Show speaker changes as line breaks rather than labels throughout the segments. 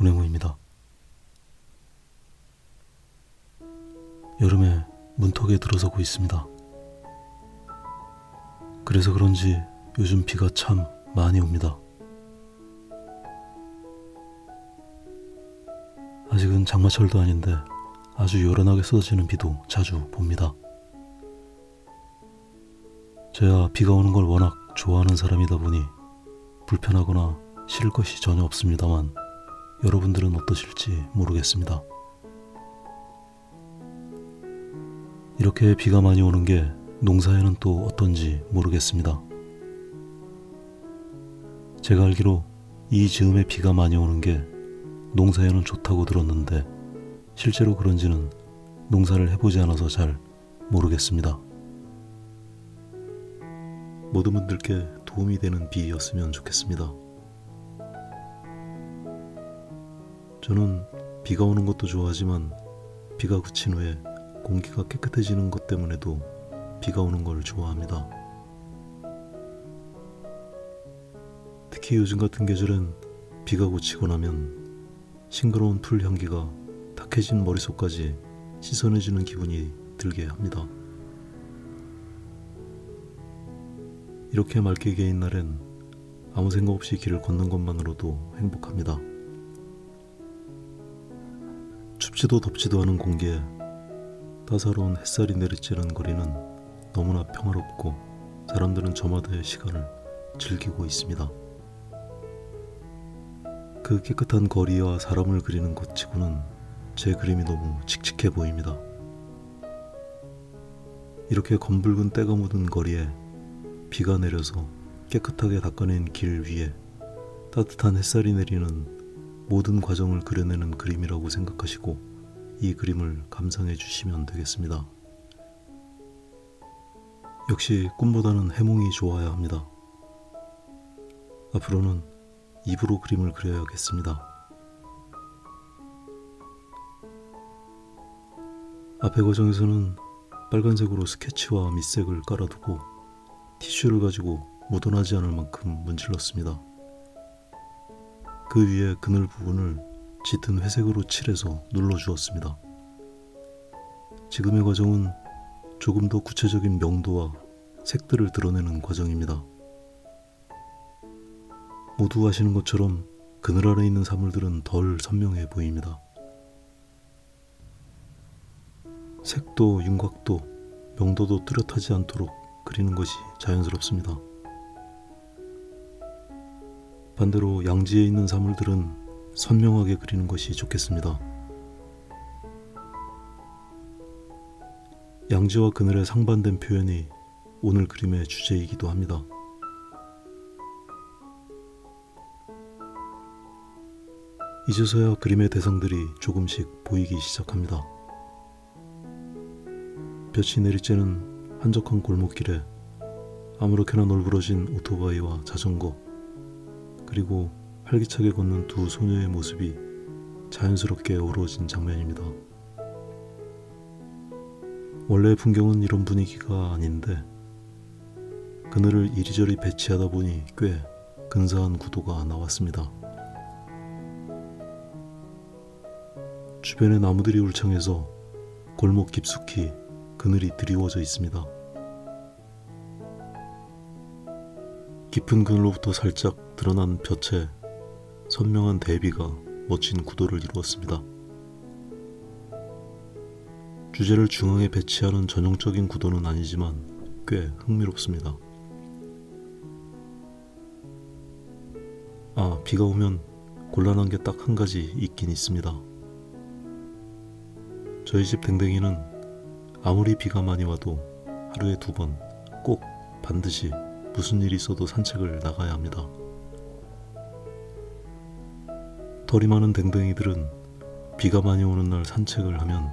운행호입니다. 여름에 문턱에 들어서고 있습니다. 그래서 그런지 요즘 비가 참 많이 옵니다. 아직은 장마철도 아닌데 아주 요란하게 쏟아지는 비도 자주 봅니다. 저야 비가 오는 걸 워낙 좋아하는 사람이다 보니 불편하거나 싫을 것이 전혀 없습니다만 여러분들은 어떠실지 모르겠습니다. 이렇게 비가 많이 오는 게 농사에는 또 어떤지 모르겠습니다. 제가 알기로 이 즈음에 비가 많이 오는 게 농사에는 좋다고 들었는데 실제로 그런지는 농사를 해보지 않아서 잘 모르겠습니다. 모든 분들께 도움이 되는 비였으면 좋겠습니다. 저는 비가 오는 것도 좋아하지만 비가 그친 후에 공기가 깨끗해지는 것 때문에도 비가 오는 걸 좋아합니다. 특히 요즘 같은 계절엔 비가 그치고 나면 싱그러운 풀 향기가 탁해진 머릿속까지 씻어내주는 기분이 들게 합니다. 이렇게 맑게 개인 날엔 아무 생각 없이 길을 걷는 것만으로도 행복합니다. 춥지도 덥지도 않은 공기에 따사로운 햇살이 내리쬐는 거리는 너무나 평화롭고 사람들은 저마다의 시간을 즐기고 있습니다. 그 깨끗한 거리와 사람을 그리는 것 치고는 제 그림이 너무 칙칙해 보입니다. 이렇게 검붉은 때가 묻은 거리에 비가 내려서 깨끗하게 닦아낸 길 위에 따뜻한 햇살이 내리는 모든 과정을 그려내는 그림이라고 생각하시고 이 그림을 감상해 주시면 되겠습니다. 역시 꿈보다는 해몽이 좋아야 합니다. 앞으로는 입으로 그림을 그려야겠습니다. 앞에 과정에서는 빨간색으로 스케치와 밑색을 깔아두고 티슈를 가지고 묻어나지 않을 만큼 문질렀습니다. 그 위에 그늘 부분을 짙은 회색으로 칠해서 눌러주었습니다. 지금의 과정은 조금 더 구체적인 명도와 색들을 드러내는 과정입니다. 모두 아시는 것처럼 그늘 아래 있는 사물들은 덜 선명해 보입니다. 색도 윤곽도 명도도 뚜렷하지 않도록 그리는 것이 자연스럽습니다. 반대로 양지에 있는 사물들은 선명하게 그리는 것이 좋겠습니다. 양지와 그늘의 상반된 표현이 오늘 그림의 주제이기도 합니다. 이제서야 그림의 대상들이 조금씩 보이기 시작합니다. 볕이 내리쬐는 한적한 골목길에 아무렇게나 널브러진 오토바이와 자전거, 그리고 활기차게 걷는 두 소녀의 모습이 자연스럽게 어우러진 장면입니다. 원래 풍경은 이런 분위기가 아닌데 그늘을 이리저리 배치하다 보니 꽤 근사한 구도가 나왔습니다. 주변에 나무들이 울창해서 골목 깊숙이 그늘이 드리워져 있습니다. 깊은 그늘로부터 살짝 드러난 볕에 선명한 대비가 멋진 구도를 이루었습니다. 주제를 중앙에 배치하는 전형적인 구도는 아니지만 꽤 흥미롭습니다. 비가 오면 곤란한 게 딱 한 가지 있긴 있습니다. 저희 집 댕댕이는 아무리 비가 많이 와도 하루에 2번 꼭 반드시 무슨 일이 있어도 산책을 나가야 합니다. 털이 많은 댕댕이들은 비가 많이 오는 날 산책을 하면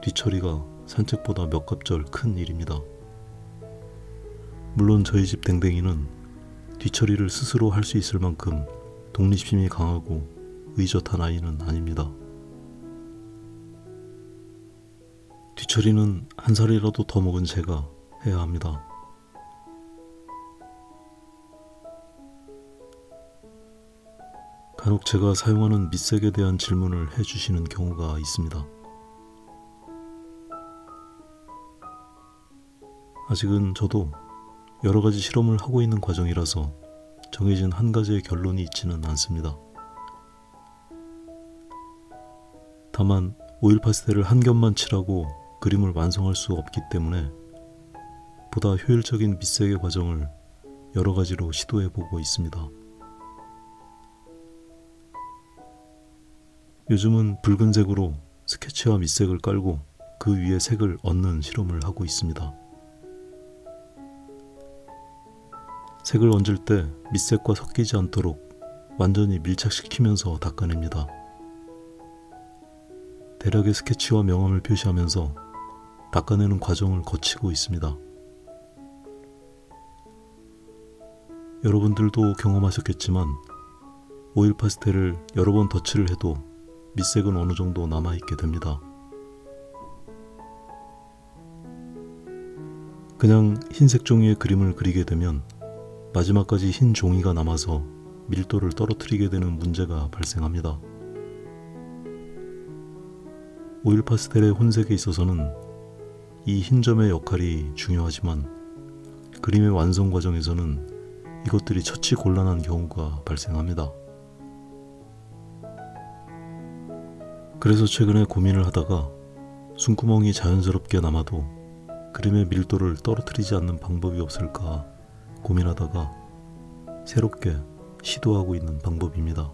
뒤처리가 산책보다 몇 갑절 큰 일입니다. 물론 저희 집 댕댕이는 뒤처리를 스스로 할 수 있을 만큼 독립심이 강하고 의젓한 아이는 아닙니다. 뒤처리는 한 살이라도 더 먹은 제가 해야 합니다. 간혹 제가 사용하는 밑색에 대한 질문을 해주시는 경우가 있습니다. 아직은 저도 여러 가지 실험을 하고 있는 과정이라서 정해진 한 가지의 결론이 있지는 않습니다. 다만 오일 파스텔을 한 겹만 칠하고 그림을 완성할 수 없기 때문에 보다 효율적인 밑색의 과정을 여러 가지로 시도해보고 있습니다. 요즘은 붉은색으로 스케치와 밑색을 깔고 그 위에 색을 얹는 실험을 하고 있습니다. 색을 얹을 때 밑색과 섞이지 않도록 완전히 밀착시키면서 닦아냅니다. 대략의 스케치와 명암을 표시하면서 닦아내는 과정을 거치고 있습니다. 여러분들도 경험하셨겠지만 오일 파스텔을 여러 번 덧칠을 해도 밑색은 어느 정도 남아있게 됩니다. 그냥 흰색 종이에 그림을 그리게 되면 마지막까지 흰 종이가 남아서 밀도를 떨어뜨리게 되는 문제가 발생합니다. 오일 파스텔의 혼색에 있어서는 이 흰 점의 역할이 중요하지만 그림의 완성 과정에서는 이것들이 처치 곤란한 경우가 발생합니다. 그래서 최근에 고민을 하다가 숨구멍이 자연스럽게 남아도 그림의 밀도를 떨어뜨리지 않는 방법이 없을까 고민하다가 새롭게 시도하고 있는 방법입니다.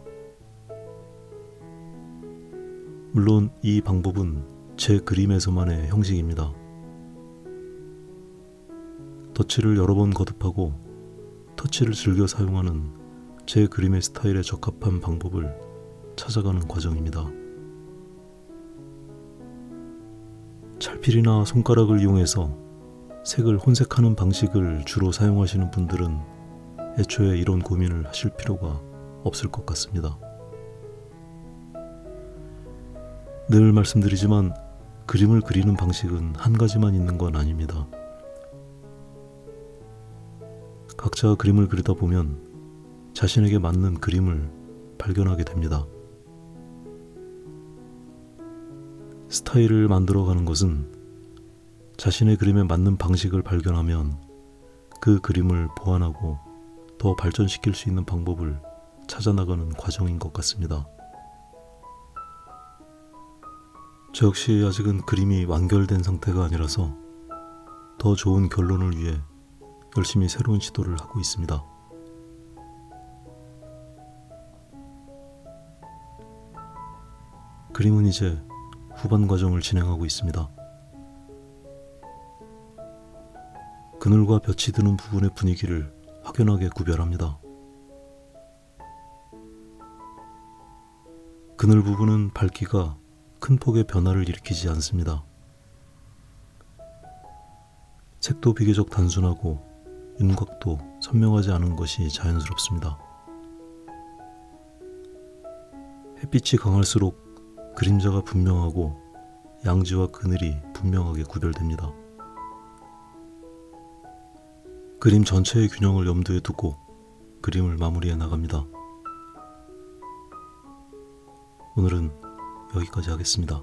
물론 이 방법은 제 그림에서만의 형식입니다. 덧칠을 여러 번 거듭하고 터치를 즐겨 사용하는 제 그림의 스타일에 적합한 방법을 찾아가는 과정입니다. 찰필이나 손가락을 이용해서 색을 혼색하는 방식을 주로 사용하시는 분들은 애초에 이런 고민을 하실 필요가 없을 것 같습니다. 늘 말씀드리지만 그림을 그리는 방식은 한 가지만 있는 건 아닙니다. 각자 그림을 그리다 보면 자신에게 맞는 그림을 발견하게 됩니다. 스타일을 만들어가는 것은 자신의 그림에 맞는 방식을 발견하면 그 그림을 보완하고 더 발전시킬 수 있는 방법을 찾아나가는 과정인 것 같습니다. 저 역시 아직은 그림이 완결된 상태가 아니라서 더 좋은 결론을 위해 열심히 새로운 시도를 하고 있습니다. 그림은 이제 후반 과정을 진행하고 있습니다. 그늘과 볕이 드는 부분의 분위기를 확연하게 구별합니다. 그늘 부분은 밝기가 큰 폭의 변화를 일으키지 않습니다. 색도 비교적 단순하고 윤곽도 선명하지 않은 것이 자연스럽습니다. 햇빛이 강할수록 그림자가 분명하고 양지와 그늘이 분명하게 구별됩니다. 그림 전체의 균형을 염두에 두고 그림을 마무리해 나갑니다. 오늘은 여기까지 하겠습니다.